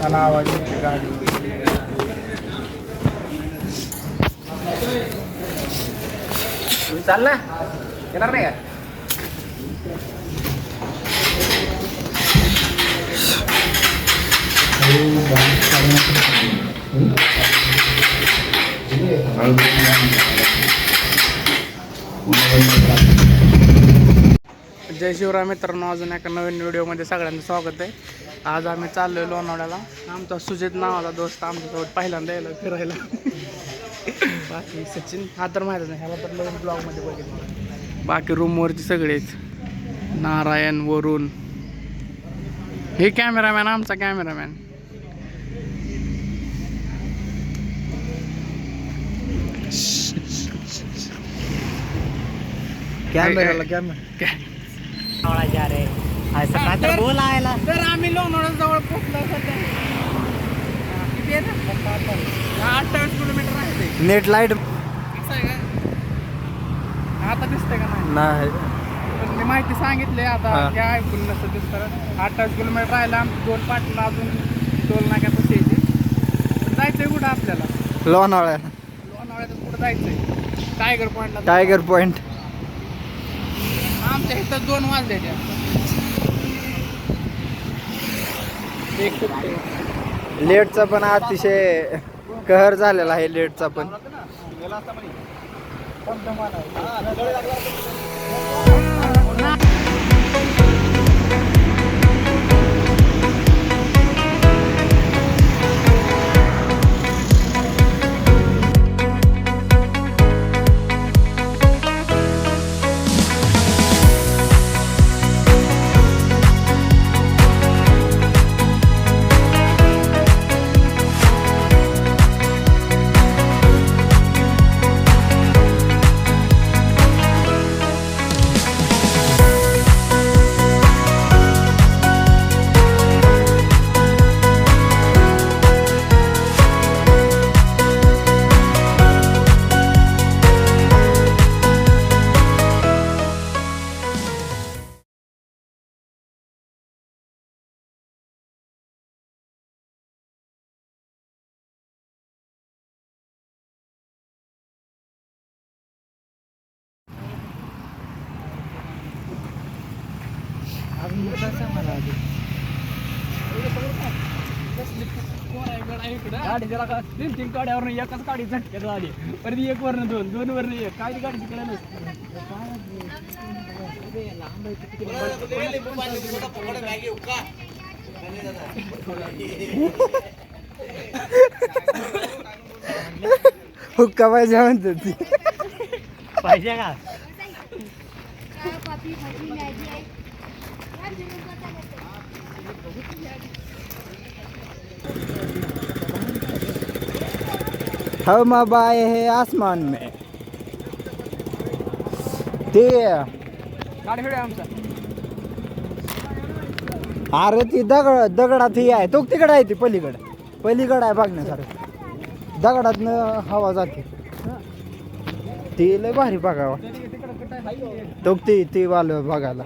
आणि आवाज येते गाडी. चाल ना येणार नाही का? जय शिवराय मित्रांनो, अजून एका नवीन व्हिडिओमध्ये सगळ्यांचं स्वागत आहे. आज आम्ही चाललोय लोणावळ्याला. आमचा सुजित नावाचा दोस्त आमच्यासोबत पहिल्यांदा यायला फिरायला. बाकी सचिन हा तर माहिती नाही, ह्याला तर नवीन ब्लॉगमध्ये बघितलं. बाकी रूमवरती सगळेच, नारायण वरून, हे कॅमेरामॅन आमचा कॅमेरामॅन. कॅमेराला कॅमेरा जा रे असं काय तर बोल आयला. तर आम्ही लोणावळा जवळ पोहोचलो सध्या. किती आहे ना? 28 किलोमीटर आहे. नेट लाईट असं आहे का? आता दिसतंय का नाही? पण मी माहिती सांगितली आता, हा. काय ऐकून नसतं दिसतं. 28 किलोमीटर राहिला आमची 2 पाटणं अजून टोल नाक्यापाशी यायची. जायचंय कुठं आपल्याला? लोणावळ्याला लोणावळ्यातून कुठं जायचंय? टायगर पॉईंटला. Tiger point. आमच्या इथं 2 वाजले त्या. लेटचा पण अतिशय कहर झालेला आहे. लेटचा पण गाडी जरा का 3 गाड्यावर एकाच गाडी झटक्यात आली. परत 1 वरनं 2, 2 वरनं 1. काय गाडी तिकडे नसते. हुक्का पाहिजे म्हणतो ती. पाहिजे का? हम अब आए हैं आसमान में. ते गाडी खेळ आमचा. अरे ती दगडात ही आहे. तो तिकडे आहे, ती पलीकडे आहे बघण्यासारखं. दगडातनं हवा जाते. ती लय भारी बघावा. तो ती वाल बघायला.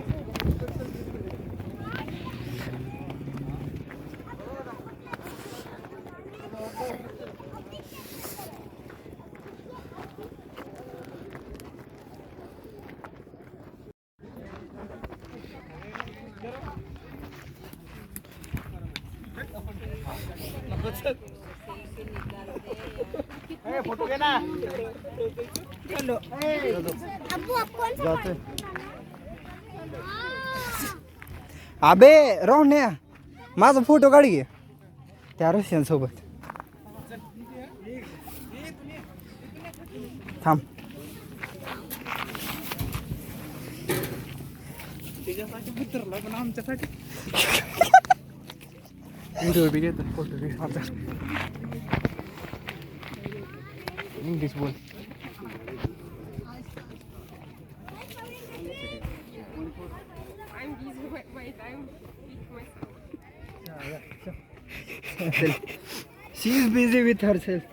फोटो घे ना. अबे रोहण्या, माझा फोटो काढ घे त्या रशियन सोबत. थांब. त्याच्यासाठी उतरला पण आमच्यासाठी व्हिडिओ बी घेतो. फोटो बी आता. इंग्लिश बोल. शी इज बिझी विथ हरसेल्फ.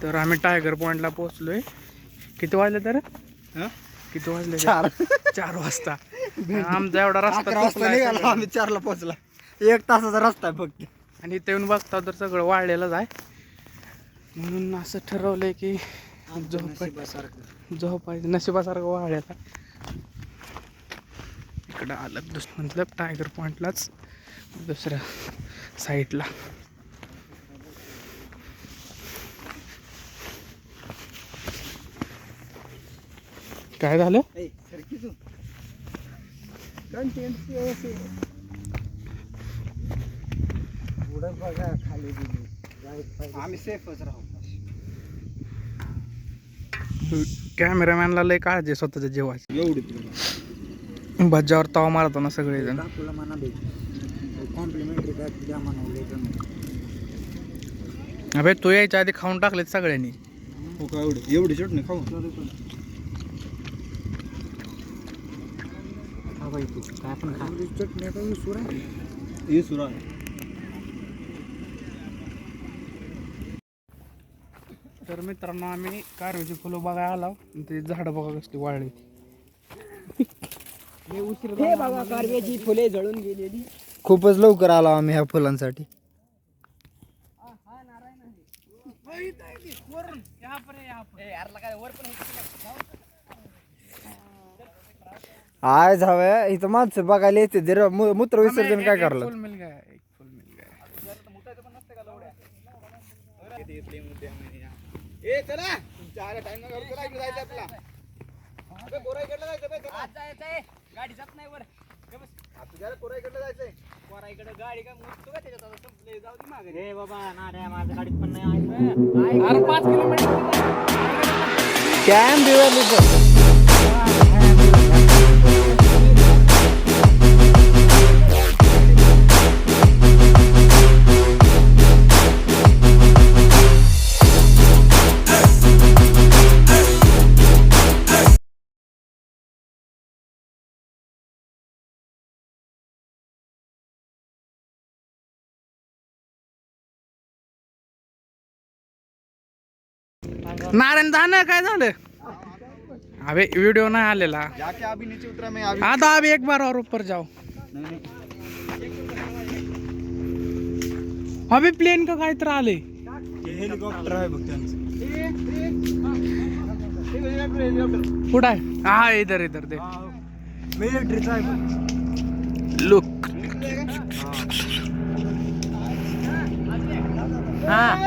तर आम्ही टायगर पॉइंटला पोहोचलोय. किती वाजले तर? किती वाजले? 4 वाजता. आमचा एवढा रस्ता 11 वाजता निघाला आम्ही, 4ला पोहोचला. 1 तासाचा रस्ता आहे फक्त. आणि इथे येऊन बघता तर सगळं वाळलेलंच आहे. म्हणून असं ठरवलंय की झोपायचं नशिबासारखं वाळलेलं. इकडं आलं मतलब टायगर पॉईंटलाच दुसऱ्या साईडला. काय झालं? बघा खाली आम्ही सेफच राहू. कॅमेरामॅनला लय काळजी आहे स्वतःच्या जीवाची. एवढी भज्जावर तवा मारतो ना सगळेजण. तुला म्हणा कॉम्प्लिमेंटरी बॅग द्या म्हणवले. अबे तू यायच्या आधी खाऊन टाकलेत सगळ्यांनी. हो का? एवढी चटणी खाऊ काय पण खा. चटणी का विसुरा विसुरा. तर मित्रांनो आम्ही कारवीची फुलं बघायला आलो. ते झाडं बघा कसली वाळली. हे बघा कारव्याची फुले जळून गेलेली. खूपच लवकर आलो आम्ही ह्या फुलांसाठी. आय जाव्या इथं माणसं बघायला येते. जर मूत्र विसर्जन काय करलं. फुल मिल गया, एक फुल मिल गया. अरे 5 किलोमीटर कॅम्प नारायण दाना काय झालं? अबे वीडियो नहीं आलेला. जाके अभी नीचे उतरा मैं हाँ तो अभी एक बार और ऊपर जाओ. अभी प्लेन का काय तर आले. हेलिकॉप्टर आहे बघ त्यांचं. कुठं आहे? हा इधर इधर दे. मिलिटरीचा आहे बघ. लुक. हा